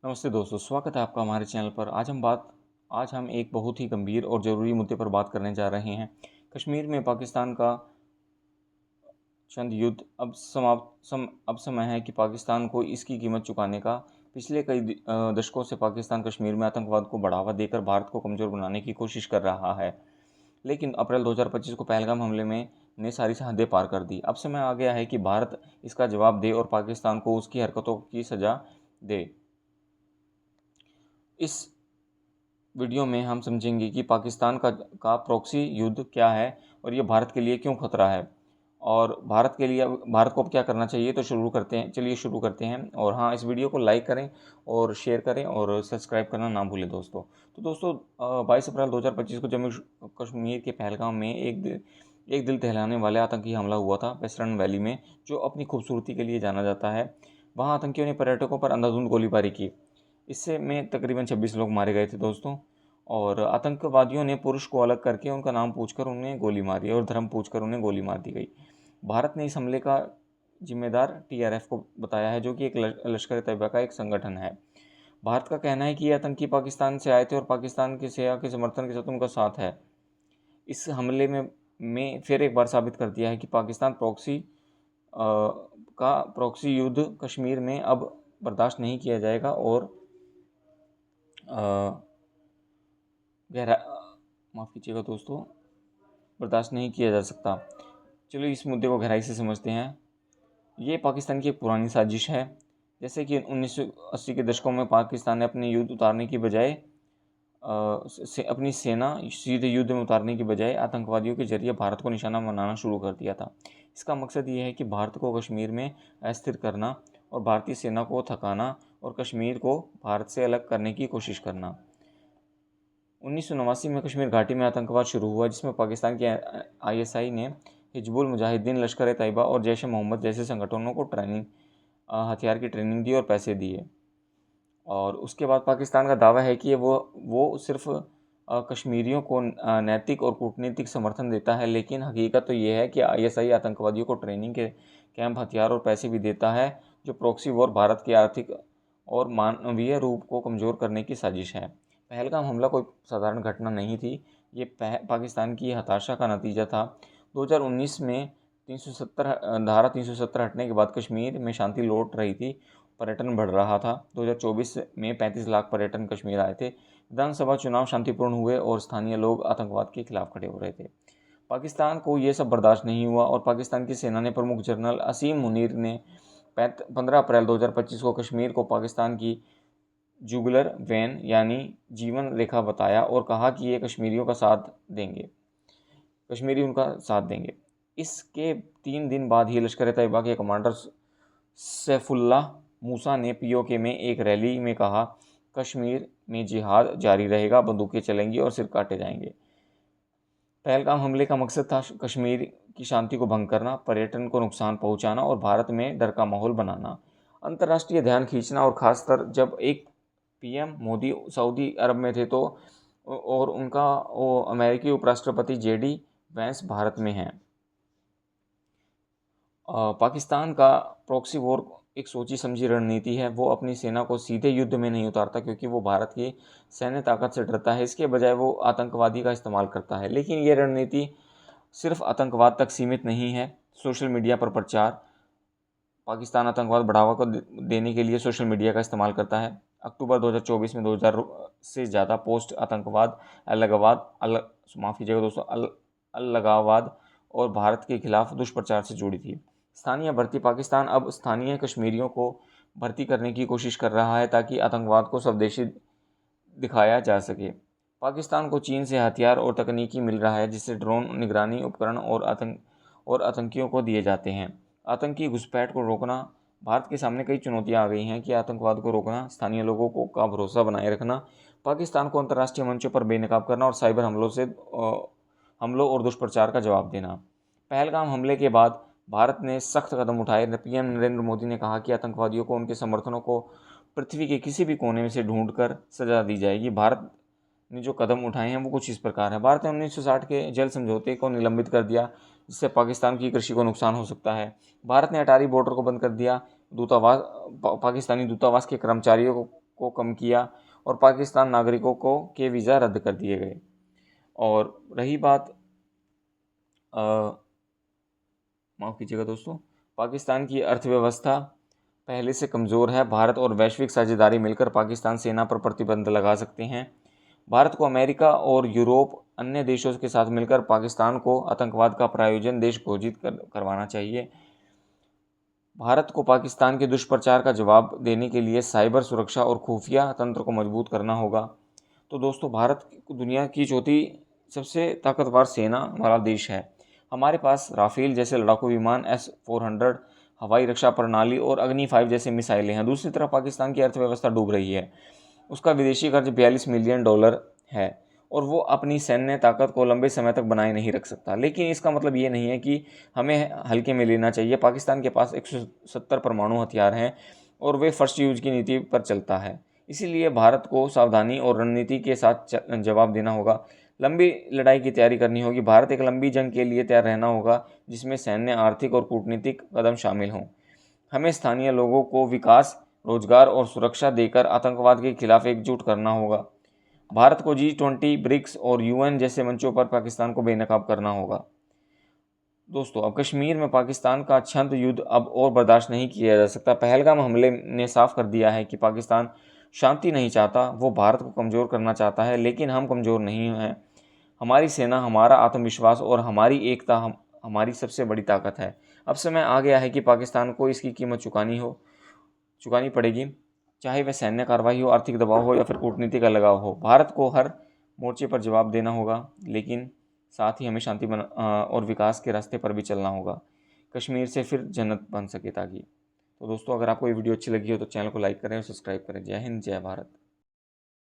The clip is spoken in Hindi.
नमस्ते दोस्तों, स्वागत है आपका हमारे चैनल पर। आज हम एक बहुत ही गंभीर और ज़रूरी मुद्दे पर बात करने जा रहे हैं। कश्मीर में पाकिस्तान का चंद युद्ध अब समय है कि पाकिस्तान को इसकी कीमत चुकाने का। पिछले कई दशकों से पाकिस्तान कश्मीर में आतंकवाद को बढ़ावा देकर भारत को कमज़ोर बनाने की कोशिश कर रहा है। लेकिन अप्रैल 2025 को पहलगाम हमले में ने सारी हदें पार कर दी। अब समय आ गया है कि भारत इसका जवाब दे और पाकिस्तान को उसकी हरकतों की सज़ा दे। इस वीडियो में हम समझेंगे कि पाकिस्तान का प्रॉक्सी युद्ध क्या है और ये भारत के लिए क्यों खतरा है, और भारत को अब क्या करना चाहिए। तो चलिए शुरू करते हैं। और हाँ, इस वीडियो को लाइक करें और शेयर करें और सब्सक्राइब करना ना भूलें दोस्तों। तो दोस्तों, 22 अप्रैल 2025 को जम्मू कश्मीर के पहलगाम में एक दिल दहलाने वाला आतंकी हमला हुआ था वेस्टर्न वैली में, जो अपनी खूबसूरती के लिए जाना जाता है। वहाँ आतंकियों ने पर्यटकों पर अंधाधुंध गोलीबारी की। इससे में तकरीबन 26 लोग मारे गए थे दोस्तों। और आतंकवादियों ने पुरुष को अलग करके उनका नाम पूछकर उन्हें गोली मारी और धर्म पूछकर उन्हें गोली मार दी गई। भारत ने इस हमले का जिम्मेदार टीआरएफ को बताया है, जो कि एक लश्कर तैयबा का एक संगठन है। भारत का कहना है कि ये आतंकी पाकिस्तान से आए थे और पाकिस्तान की सेना के समर्थन के साथ उनका साथ है। इस हमले में फिर एक बार साबित कर दिया है कि पाकिस्तान प्रॉक्सी युद्ध कश्मीर में अब बर्दाश्त नहीं किया जाएगा और गहरा माफ़ कीजिएगा दोस्तों, बर्दाश्त नहीं किया जा सकता। चलिए इस मुद्दे को गहराई से समझते हैं। ये पाकिस्तान की एक पुरानी साजिश है। जैसे कि 1980 के दशकों में पाकिस्तान ने अपने युद्ध उतारने की बजाय अपनी सेना सीधे युद्ध में उतारने की बजाय आतंकवादियों के जरिए भारत को निशाना बनाना शुरू कर दिया था। इसका मकसद ये है कि भारत को कश्मीर में अस्थिर करना और भारतीय सेना को थकाना और कश्मीर को भारत से अलग करने की कोशिश करना। 1989 में कश्मीर घाटी में आतंकवाद शुरू हुआ, जिसमें पाकिस्तान की आईएसआई ने हिजबुल मुजाहिदीन, लश्कर ए तैयबा और जैश ए मोहम्मद जैसे संगठनों को हथियार की ट्रेनिंग दी और पैसे दिए। और उसके बाद पाकिस्तान का दावा है कि वो सिर्फ कश्मीरियों को नैतिक और कूटनीतिक समर्थन देता है, लेकिन हकीकत तो ये है कि आईएसआई आतंकवादियों को ट्रेनिंग के कैंप, हथियार और पैसे भी देता है, जो प्रॉक्सी वॉर भारत की आर्थिक और मानवीय रूप को कमज़ोर करने की साजिश है। पहलगाम हमला कोई साधारण घटना नहीं थी, ये पाकिस्तान की हताशा का नतीजा था। 2019 में 370 हटने के बाद कश्मीर में शांति लौट रही थी, पर्यटन बढ़ रहा था। 2024 में 35 लाख पर्यटन कश्मीर आए थे। विधानसभा चुनाव शांतिपूर्ण हुए और स्थानीय लोग आतंकवाद के खिलाफ खड़े हो रहे थे। पाकिस्तान को ये सब बर्दाश्त नहीं हुआ और पाकिस्तान की सेना ने प्रमुख जनरल असीम मुनीर ने 15 अप्रैल 2025 को कश्मीर को पाकिस्तान की जुगुलर वेन यानी जीवन रेखा बताया और कहा कि ये कश्मीरी उनका साथ देंगे। इसके 3 दिन बाद ही लश्कर तैयबा के कमांडर सैफुल्लाह मूसा ने पीओके में एक रैली में कहा, कश्मीर में जिहाद जारी रहेगा, बंदूकें चलेंगी और सिर काटे जाएंगे। पहलगाम हमले का मकसद था कश्मीर की शांति को भंग करना, पर्यटन को नुकसान पहुंचाना और भारत में डर का माहौल बनाना, अंतर्राष्ट्रीय ध्यान खींचना। और खासकर जब एक पीएम मोदी सऊदी अरब में थे तो और उनका अमेरिकी उपराष्ट्रपति जेडी वैंस भारत में हैं। पाकिस्तान का प्रॉक्सी वॉर एक सोची समझी रणनीति है। वो अपनी सेना को सीधे युद्ध में नहीं उतारता, क्योंकि वो भारत की सैन्य ताकत से डरता है। इसके बजाय वो आतंकवादी का इस्तेमाल करता है। लेकिन ये रणनीति सिर्फ आतंकवाद तक सीमित नहीं है। सोशल मीडिया पर प्रचार, पाकिस्तान आतंकवाद बढ़ावा को देने के लिए सोशल मीडिया का इस्तेमाल करता है। अक्टूबर 2024 में 2000 से ज़्यादा पोस्ट आतंकवाद, अलगाववाद और भारत के खिलाफ दुष्प्रचार से जुड़ी थी। स्थानीय भर्ती, पाकिस्तान अब स्थानीय कश्मीरियों को भर्ती करने की कोशिश कर रहा है ताकि आतंकवाद को स्वदेशी दिखाया जा सके। पाकिस्तान को चीन से हथियार और तकनीकी मिल रहा है, जिससे ड्रोन निगरानी उपकरण और आतंकियों को दिए जाते हैं। आतंकी घुसपैठ को रोकना, भारत के सामने कई चुनौतियां आ गई हैं कि आतंकवाद को रोकना, स्थानीय लोगों का भरोसा बनाए रखना, पाकिस्तान को अंतर्राष्ट्रीय मंचों पर बेनकाब करना और साइबर हमलों और दुष्प्रचार का जवाब देना। पहलगाम हमले के बाद भारत ने सख्त कदम उठाए। पीएम नरेंद्र मोदी ने कहा कि आतंकवादियों को उनके समर्थनों को पृथ्वी के किसी भी कोने में से ढूंढकर सजा दी जाएगी। भारत ने जो कदम उठाए हैं वो कुछ इस प्रकार है। भारत ने 1960 के जल समझौते को निलंबित कर दिया, जिससे पाकिस्तान की कृषि को नुकसान हो सकता है। भारत ने अटारी बॉर्डर को बंद कर दिया। पाकिस्तानी दूतावास के कर्मचारियों को को कम किया और पाकिस्तान नागरिकों को के वीज़ा रद्द कर दिए गए। और रही बात माफ़ कीजिएगा दोस्तों, पाकिस्तान की अर्थव्यवस्था पहले से कमज़ोर है। भारत और वैश्विक साझेदारी मिलकर पाकिस्तान सेना पर प्रतिबंध लगा सकते हैं। भारत को अमेरिका और यूरोप अन्य देशों के साथ मिलकर पाकिस्तान को आतंकवाद का प्रायोजन देश घोषित करवाना चाहिए। भारत को पाकिस्तान के दुष्प्रचार का जवाब देने के लिए साइबर सुरक्षा और खुफिया तंत्र को मजबूत करना होगा। तो दोस्तों, भारत दुनिया की चौथी सबसे ताकतवर सेना वाला देश है। हमारे पास राफेल जैसे लड़ाकू विमान, S-400 हवाई रक्षा प्रणाली और अग्नि 5 जैसे मिसाइलें हैं। दूसरी तरफ पाकिस्तान की अर्थव्यवस्था डूब रही है। उसका विदेशी कर्ज $42 मिलियन है और वो अपनी सैन्य ताकत को लंबे समय तक बनाए नहीं रख सकता। लेकिन इसका मतलब ये नहीं है कि हमें हल्के में लेना चाहिए। पाकिस्तान के पास 170 परमाणु हथियार हैं और वे फर्स्ट यूज की नीति पर चलता है। इसीलिए भारत को सावधानी और रणनीति के साथ जवाब देना होगा। लंबी लड़ाई की तैयारी करनी होगी। भारत एक लंबी जंग के लिए तैयार रहना होगा, जिसमें सैन्य, आर्थिक और कूटनीतिक कदम शामिल हों। हमें स्थानीय लोगों को विकास, रोजगार और सुरक्षा देकर आतंकवाद के खिलाफ एकजुट करना होगा। भारत को G20, ब्रिक्स और UN जैसे मंचों पर पाकिस्तान को बेनकाब करना होगा। दोस्तों, अब कश्मीर में पाकिस्तान का छद्म युद्ध अब और बर्दाश्त नहीं किया जा सकता। पहलगाम हमले ने साफ कर दिया है कि पाकिस्तान शांति नहीं चाहता, वो भारत को कमज़ोर करना चाहता है। लेकिन हम कमज़ोर नहीं हैं। हमारी सेना, हमारा आत्मविश्वास और हमारी एकता हमारी सबसे बड़ी ताकत है। अब समय आ गया है कि पाकिस्तान को इसकी कीमत चुकानी पड़ेगी, चाहे वह सैन्य कार्रवाई हो, आर्थिक दबाव हो या फिर कूटनीतिक अलगाव हो। भारत को हर मोर्चे पर जवाब देना होगा, लेकिन साथ ही हमें शांति और विकास के रास्ते पर भी चलना होगा, कश्मीर से फिर जन्नत बन सके ताकि। तो दोस्तों, अगर आपको ये वीडियो अच्छी लगी हो तो चैनल को लाइक करें और सब्सक्राइब करें। जय हिंद, जय भारत।